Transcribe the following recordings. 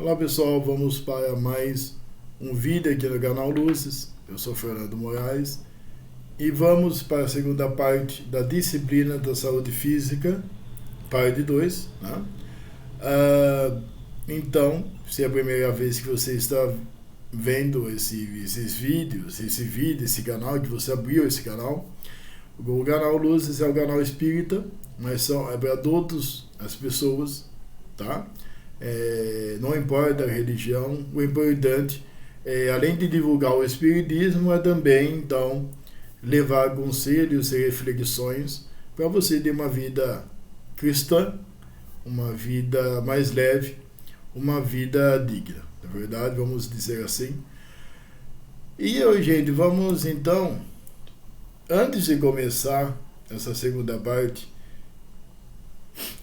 Olá pessoal, vamos para mais um vídeo aqui no canal Luzes. Eu sou Fernando Moraes e vamos para a segunda parte da disciplina da saúde física, parte 2, né? Então, se é a primeira vez que você está vendo esses vídeos, esse canal, que você abriu esse canal, o canal Luzes é o canal espírita, mas é para todas as pessoas, tá? Não importa a religião, o importante além de divulgar o espiritismo, é também então levar conselhos e reflexões para você ter uma vida cristã, uma vida mais leve, uma vida digna, na verdade, vamos dizer assim. E hoje, gente, vamos então, antes de começar essa segunda parte,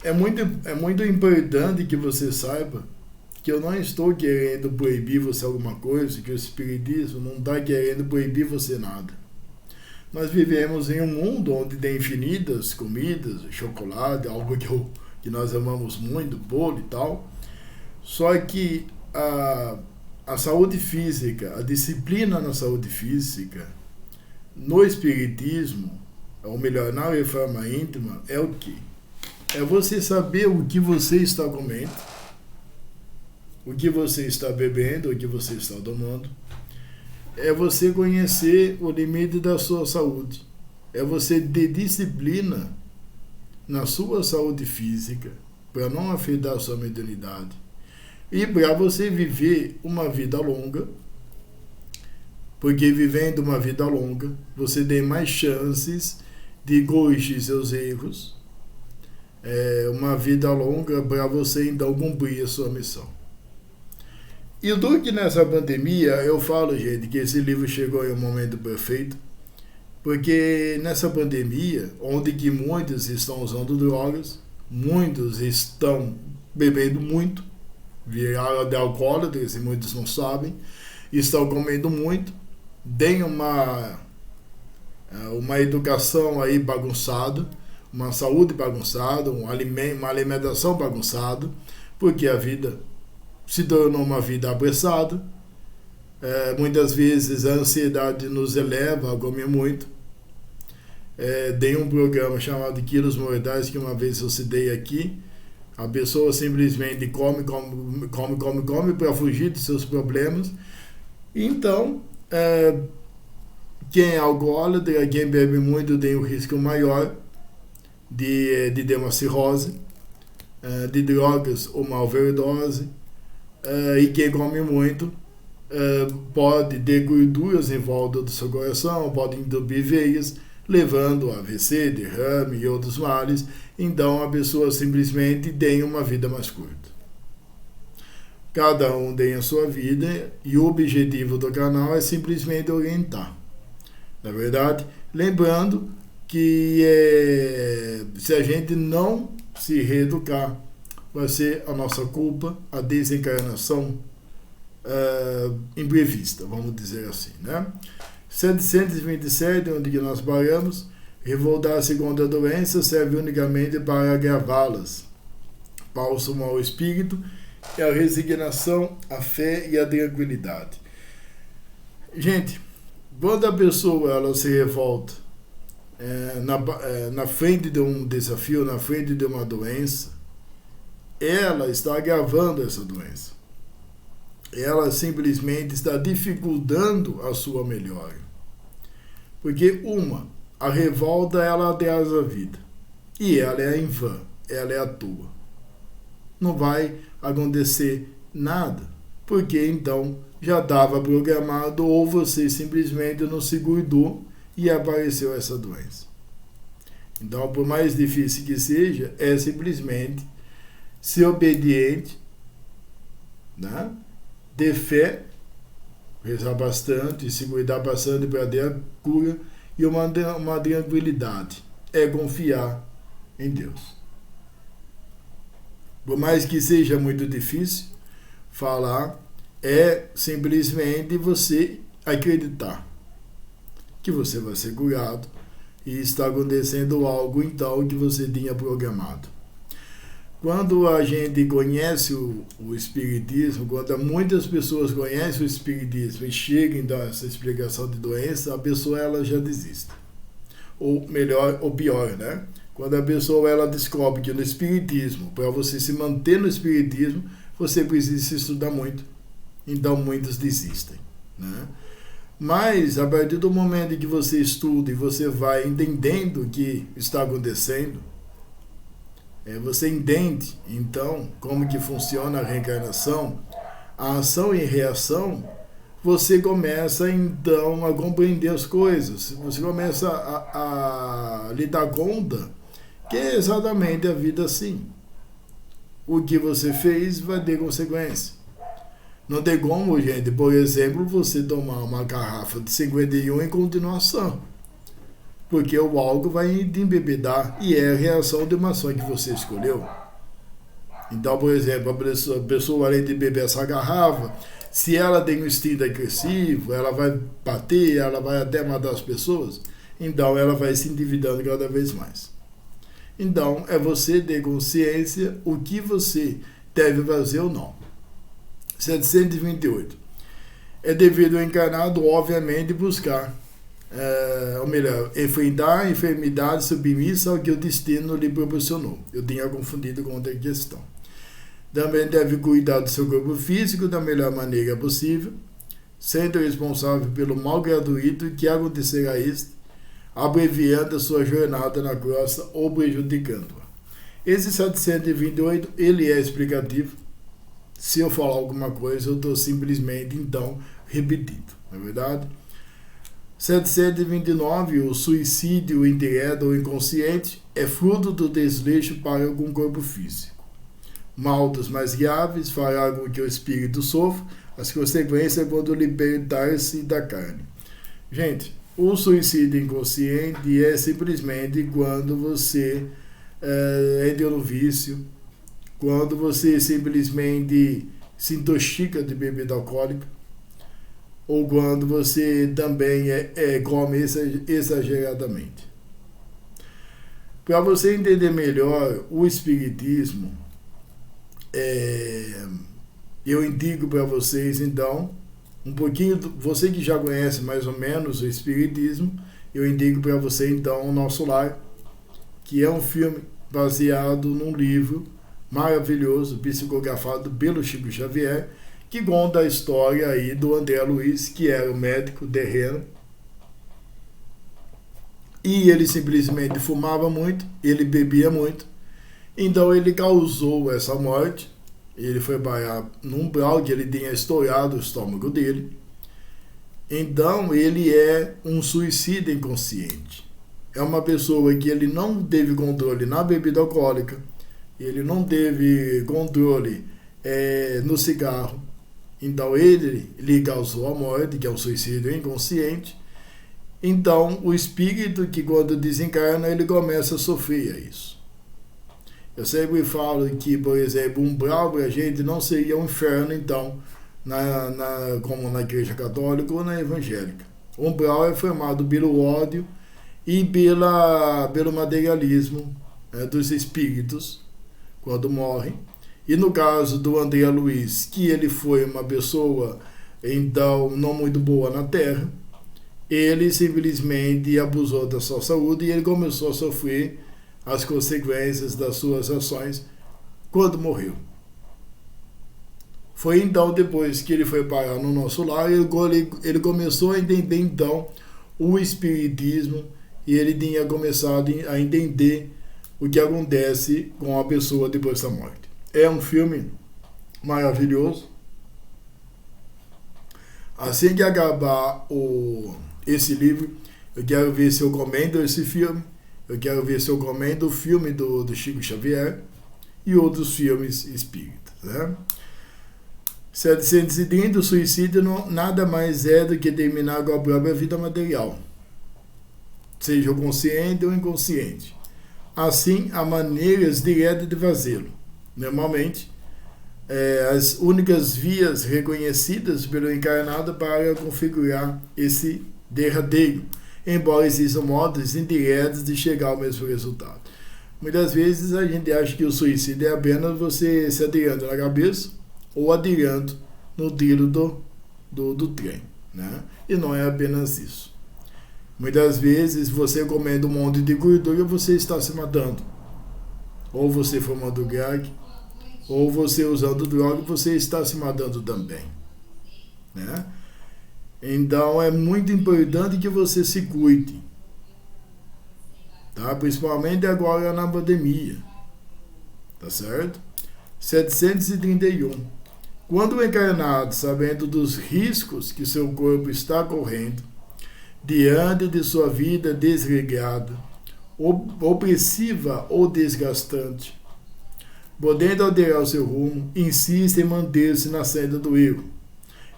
é muito importante que você saiba que eu não estou querendo proibir você alguma coisa, que o espiritismo não está querendo proibir você nada. Nós vivemos em um mundo onde tem infinitas comidas, chocolate, algo que nós amamos muito, bolo e tal. Só que a saúde física, a disciplina na saúde física, no espiritismo, ou melhor, na reforma íntima, é o quê? É você saber o que você está comendo, o que você está bebendo, o que você está tomando. É você conhecer o limite da sua saúde. É você ter disciplina na sua saúde física para não afetar a sua mediunidade. E para você viver uma vida longa, porque vivendo uma vida longa, você tem mais chances de corrigir seus erros. Uma vida longa para você então cumprir a sua missão. E do que nessa pandemia, eu falo, gente, que esse livro chegou em um momento perfeito, porque nessa pandemia, onde que muitos estão usando drogas, muitos estão bebendo muito, viraram de alcoólatras, e muitos não sabem, estão comendo muito, tem uma educação aí bagunçada, uma saúde bagunçada, uma alimentação bagunçada, porque a vida se tornou uma vida apressada. Muitas vezes a ansiedade nos eleva a comer muito. Tem um programa chamado Quilos Mortais, que uma vez eu citei aqui. A pessoa simplesmente come para fugir de seus problemas. Então, quem é alcoólatra, quem bebe muito, tem um risco maior de ter uma cirrose, de drogas ou uma overdose. E quem come muito pode ter gorduras em volta do seu coração, pode entupir veias, levando a AVC, derrame e outros males. Então a pessoa simplesmente tem uma vida mais curta. Cada um tem a sua vida e o objetivo do canal é simplesmente orientar. Na verdade, lembrando que se a gente não se reeducar, vai ser a nossa culpa, a desencarnação imprevista, vamos dizer assim, né? 727, onde que nós paramos, revoltar-se contra a doença serve unicamente para agravá-las. Bálsamo ao espírito é a resignação, a fé e a tranquilidade. Gente, quando a pessoa ela se revolta na frente de um desafio, na frente de uma doença, ela está agravando essa doença. Ela simplesmente está dificultando a sua melhora. Porque a revolta ela atrasa a vida. E ela é em vão, ela é à toa. Não vai acontecer nada. Porque então já estava programado ou você simplesmente não se cuidou e apareceu essa doença. Então, por mais difícil que seja, é simplesmente ser obediente, né? Ter fé, rezar bastante, se cuidar bastante para ter a cura e uma tranquilidade. É confiar em Deus. Por mais que seja muito difícil falar, é simplesmente você acreditar que você vai ser curado e está acontecendo algo então que você tinha programado. Quando a gente conhece o Espiritismo, quando muitas pessoas conhecem o Espiritismo e chegam a dar essa explicação de doença, a pessoa ela já desiste. Ou melhor, ou pior, né? Quando a pessoa ela descobre que no Espiritismo, para você se manter no Espiritismo, você precisa estudar muito. Então muitos desistem, né? Mas a partir do momento em que você estuda e você vai entendendo o que está acontecendo, você entende, então, como que funciona a reencarnação, a ação e reação, você começa, então, a compreender as coisas. Você começa a lhe dar conta que é exatamente a vida assim. O que você fez vai ter consequência. Não tem como, gente, por exemplo, você tomar uma garrafa de 51 em continuação. Porque o álcool vai te embebedar e é a reação de uma ação que você escolheu. Então, por exemplo, a pessoa além de beber essa garrafa, se ela tem um instinto agressivo, ela vai bater, ela vai até matar as pessoas, então ela vai se endividando cada vez mais. Então, é você ter consciência o que você deve fazer ou não. 728. É devido ao encarnado, obviamente, buscar ou melhor, enfrentar a enfermidade submissa ao que o destino lhe proporcionou. Eu tinha confundido com outra questão. Também deve cuidar do seu corpo físico da melhor maneira possível, sendo responsável pelo mal gratuito que acontecerá a este, abreviando a sua jornada na crosta ou prejudicando-a. Esse 728, ele é explicativo. Se eu falar alguma coisa, eu estou simplesmente, então, repetindo. Não é verdade? 729, o suicídio indireto ou inconsciente é fruto do desleixo para com o corpo físico. Mal dos mais graves fará com que o espírito sofra as consequências quando libertar-se da carne. Gente, o suicídio inconsciente é simplesmente quando você entra no vício, quando você simplesmente se intoxica de bebida alcoólica, ou quando você também come exageradamente. Para você entender melhor o Espiritismo, eu indico para vocês, então, um pouquinho, você que já conhece mais ou menos o Espiritismo, eu indico para você, então, O Nosso Lar, que é um filme baseado num livro maravilhoso, psicografado pelo Chico Xavier, que conta a história aí do André Luiz, que era o médico terreno, e ele simplesmente fumava muito, ele bebia muito, então ele causou essa morte. Ele foi parar num umbral que ele tinha estourado o estômago dele. Então ele é um suicida inconsciente. É uma pessoa que ele não teve controle na bebida alcoólica, ele não teve controle no cigarro. Então ele lhe causou a morte, que é um suicídio inconsciente. Então o espírito que quando desencarna, ele começa a sofrer isso. Eu sempre falo que, por exemplo, um umbral para a gente não seria um inferno, então, como na igreja católica ou na evangélica. O umbral é formado pelo ódio e pelo materialismo dos espíritos quando morrem. E no caso do André Luiz, que ele foi uma pessoa, então, não muito boa na Terra, ele simplesmente abusou da sua saúde e ele começou a sofrer as consequências das suas ações quando morreu. Foi então, depois que ele foi parar no Nosso Lar, ele começou a entender, então, o Espiritismo, e ele tinha começado a entender o que acontece com a pessoa depois da morte. É um filme maravilhoso. Assim que acabar esse livro, eu quero ver se eu comento esse filme, eu quero ver se eu comento o filme do Chico Xavier e outros filmes espíritas, né? 730, o suicídio nada mais é do que terminar com a própria vida material, seja consciente ou inconsciente. Assim, há maneiras diretas de fazê-lo. Normalmente, as únicas vias reconhecidas pelo encarnado para configurar esse derradeiro, embora existam modos indiretos de chegar ao mesmo resultado. Muitas vezes a gente acha que o suicídio é apenas você se atirando na cabeça ou atirando no tiro do trem, né? E não é apenas isso. Muitas vezes você comendo um monte de gordura, você está se matando. Ou você fumando crack, ou você usando droga, você está se matando também, né? Então é muito importante que você se cuide, tá? Principalmente agora na pandemia, tá certo? 731. Quando o encarnado, sabendo dos riscos que seu corpo está correndo, diante de sua vida desregrada, opressiva ou desgastante, podendo alterar o seu rumo, insiste em manter-se na senda do erro.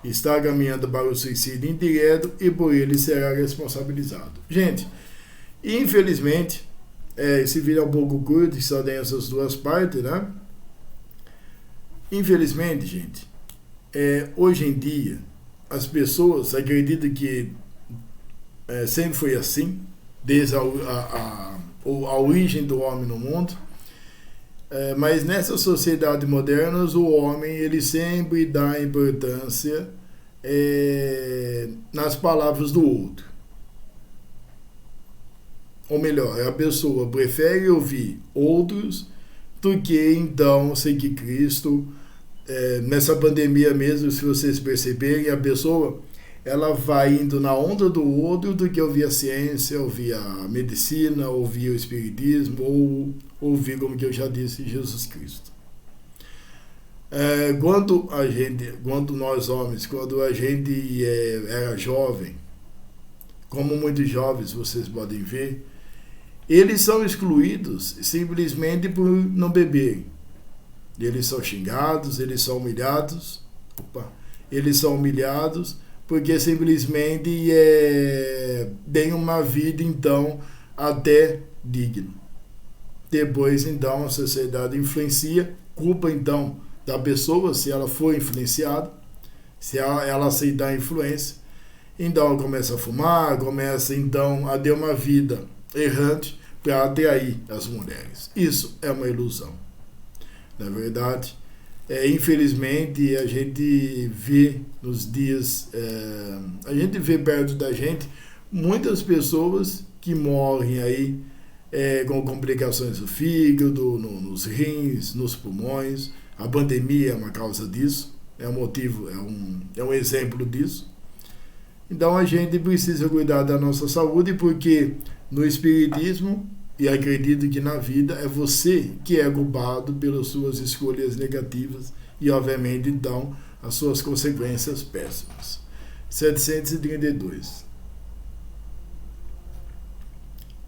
Está caminhando para o suicídio indireto e por ele será responsabilizado. Gente, infelizmente, esse vídeo é um pouco curto, só tem essas duas partes, né? Infelizmente, gente, hoje em dia, as pessoas acreditam que sempre foi assim, desde a origem do homem no mundo, mas nessa sociedade moderna, o homem ele sempre dá importância nas palavras do outro. Ou melhor, a pessoa prefere ouvir outros do que então seguir Cristo. Nessa pandemia mesmo, se vocês perceberem, a pessoa ela vai indo na onda do outro do que ouvir a ciência, ouvir a medicina, ouvir o espiritismo ou ouvir, como que eu já disse, Jesus Cristo. Quando nós homens, quando a gente era jovem, como muitos jovens vocês podem ver, eles são excluídos simplesmente por não beberem. Eles são xingados, eles são humilhados. Eles são humilhados porque simplesmente têm uma vida, então, até digna. Depois, então, a sociedade influencia, culpa, então, da pessoa, se ela for influenciada, se ela aceitar a influência. Então, ela começa a fumar, começa, então, a ter uma vida errante para atrair as mulheres. Isso é uma ilusão. Na verdade, infelizmente, a gente vê nos dias, a gente vê perto da gente muitas pessoas que morrem aí com complicações do fígado, nos rins, nos pulmões. A pandemia é uma causa disso, é um motivo, é um exemplo disso. Então a gente precisa cuidar da nossa saúde, porque no espiritismo, e acredito que na vida, é você que é culpado pelas suas escolhas negativas e, obviamente, então, as suas consequências péssimas. 732.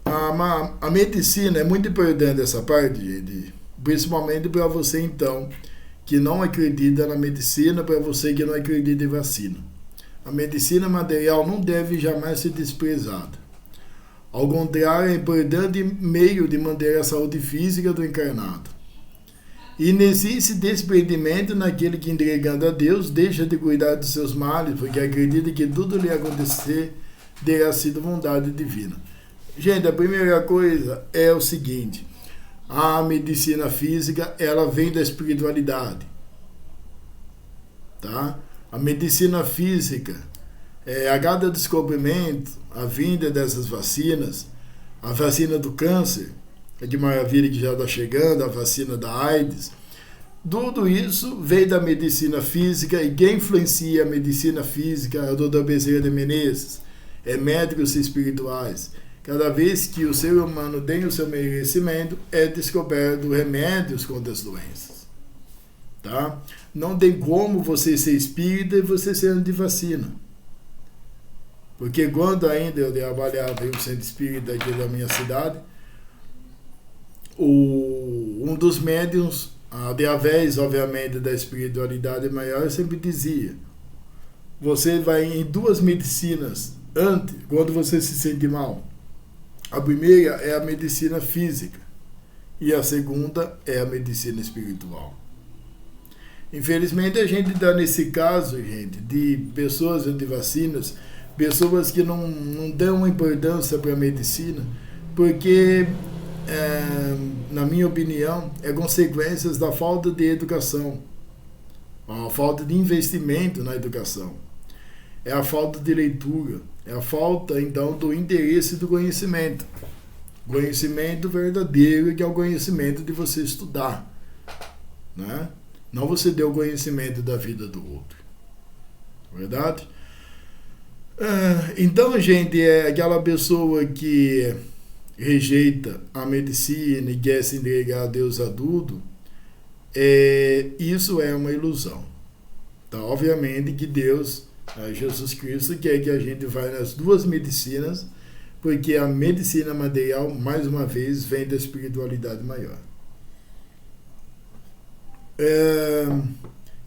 A medicina é muito importante essa parte, gente, principalmente para você, então, que não acredita na medicina, para você que não acredita em vacina. A medicina material não deve jamais ser desprezada. Ao contrário, é importante meio de manter a saúde física do encarnado. E não existe desprendimento naquele que, entregando a Deus, deixa de cuidar dos seus males, porque acredita que tudo lhe acontecer terá sido vontade divina. Gente, a primeira coisa é o seguinte: a medicina física, ela vem da espiritualidade, tá? A medicina física, a cada descobrimento, a vinda dessas vacinas, a vacina do câncer, de maravilha que já está chegando, a vacina da AIDS, tudo isso veio da medicina física, e quem influencia a medicina física é o Dr. Bezerra de Menezes, médicos espirituais. Cada vez que o ser humano tem o seu merecimento, é descoberto remédios contra as doenças. Tá? Não tem como você ser espírita e você ser antivacina. Porque quando ainda eu trabalhava em um centro espírita aqui da minha cidade, um dos médiuns, através, obviamente, da espiritualidade maior, sempre dizia: você vai em duas medicinas antes, quando você se sente mal. A primeira é a medicina física e a segunda é a medicina espiritual. Infelizmente, a gente está nesse caso, gente, de pessoas antivacinas, pessoas que não dão importância para a medicina, porque na minha opinião, é consequências da falta de educação, a falta de investimento na educação, é a falta de leitura, é a falta, então, do interesse do conhecimento. Conhecimento verdadeiro, que é o conhecimento de você estudar, né? Não você ter o conhecimento da vida do outro. Verdade? Então, gente, é aquela pessoa que rejeita a medicina e quer se entregar a Deus adulto, isso é uma ilusão. Então, obviamente que Deus, Jesus Cristo, quer que a gente vá nas duas medicinas, porque a medicina material, mais uma vez, vem da espiritualidade maior.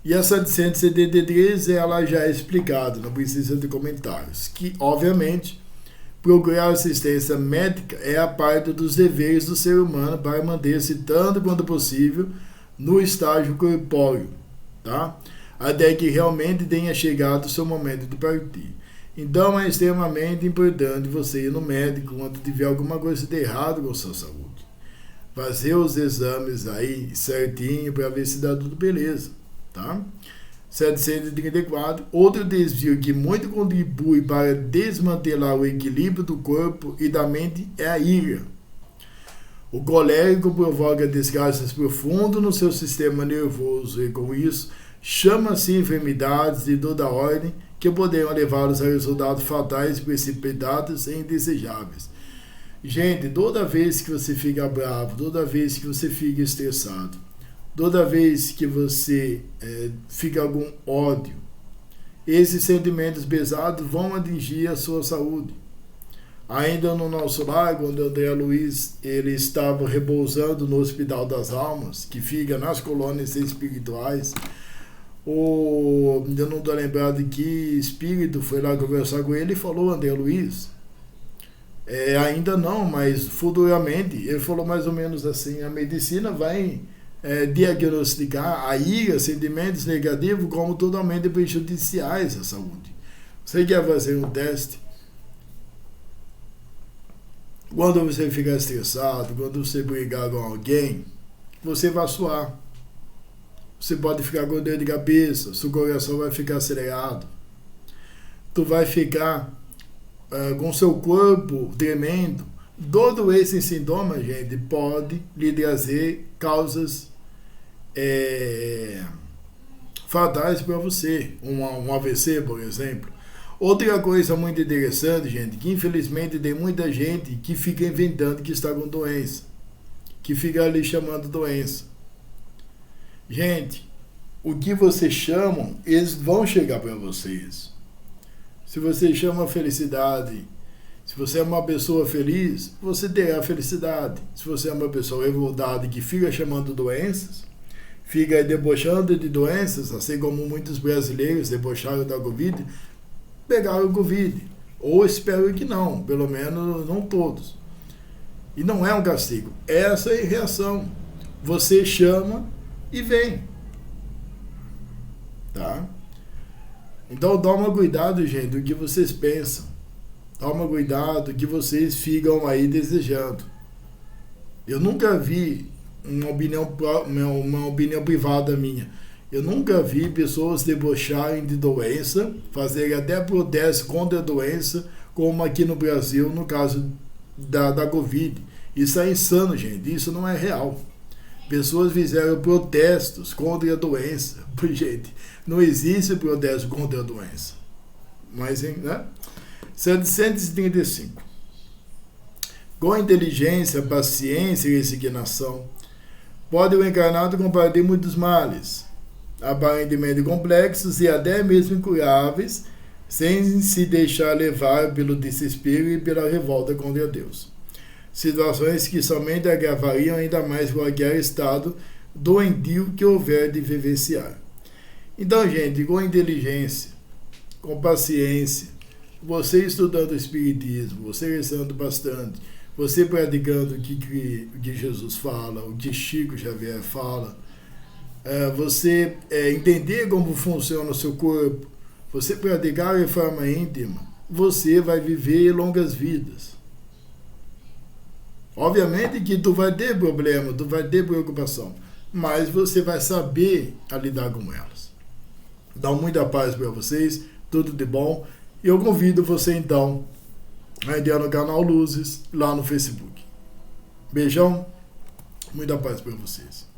E a 773, ela já é explicada, não precisa de comentários, que, obviamente, procurar assistência médica é a parte dos deveres do ser humano para manter-se tanto quanto possível no estágio corpóreo, tá? Até que realmente tenha chegado o seu momento de partir. Então é extremamente importante você ir no médico quando tiver alguma coisa de errado com a sua saúde. Fazer os exames aí certinho para ver se dá tudo beleza, tá? 734, outro desvio que muito contribui para desmantelar o equilíbrio do corpo e da mente é a ira. O colérico provoca desgastes profundos no seu sistema nervoso e, com isso, chama-se enfermidades de toda ordem que poderão levá-los a resultados fatais, precipitados e indesejáveis. Gente, toda vez que você fica bravo, toda vez que você fica estressado, toda vez que você fica algum ódio, esses sentimentos pesados vão atingir a sua saúde. Ainda no nosso lar, quando André Luiz ele estava repousando no Hospital das Almas, que fica nas colônias espirituais, eu não estou lembrado de que espírito foi lá conversar com ele e falou: André Luiz, ainda não, mas futuramente, ele falou mais ou menos assim, a medicina vai diagnosticar a ira, sentimentos negativos como totalmente prejudiciais à saúde. Você quer fazer um teste? Quando você ficar estressado, quando você brigar com alguém, você vai suar. Você pode ficar com dor de cabeça, seu coração vai ficar acelerado. Tu vai ficar com seu corpo tremendo. Todo esse sintoma, gente, pode lhe trazer causas fatais para você. Um AVC, por exemplo. Outra coisa muito interessante, gente, que infelizmente tem muita gente que fica inventando que está com doença, que fica ali chamando doença. Gente, o que vocês chamam, eles vão chegar para vocês. Se você chama felicidade, se você é uma pessoa feliz, você terá felicidade. Se você é uma pessoa revoltada que fica chamando doenças, fica debochando de doenças, assim como muitos brasileiros debocharam da Covid, pegaram o Covid. Ou espero que não, pelo menos não todos. E não é um castigo, essa é a reação. Você chama e vem. Tá? Então toma cuidado, gente, do que vocês pensam. Toma cuidado do que vocês ficam aí desejando. Eu nunca vi uma opinião privada minha. Eu nunca vi pessoas debocharem de doença, fazerem até protesto contra a doença, como aqui no Brasil, no caso da Covid. Isso é insano, gente. Isso não é real. Pessoas fizeram protestos contra a doença. Gente, não existe protesto contra a doença. Mas, né? 735. Com inteligência, paciência e resignação, pode o encarnado combater muitos males, aparentemente complexos e até mesmo incuráveis, sem se deixar levar pelo desespero e pela revolta contra Deus. Situações que somente agravariam ainda mais qualquer estado doentio que houver de vivenciar. Então, gente, com inteligência, com paciência, você estudando o Espiritismo, você rezando bastante, você praticando o que Jesus fala, o que Chico Xavier fala, você entender como funciona o seu corpo, você praticar a reforma íntima, você vai viver longas vidas. Obviamente que tu vai ter problema, tu vai ter preocupação, mas você vai saber a lidar com elas. Dá muita paz para vocês, tudo de bom. E eu convido você então a entrar no canal Luzes lá no Facebook. Beijão, muita paz para vocês.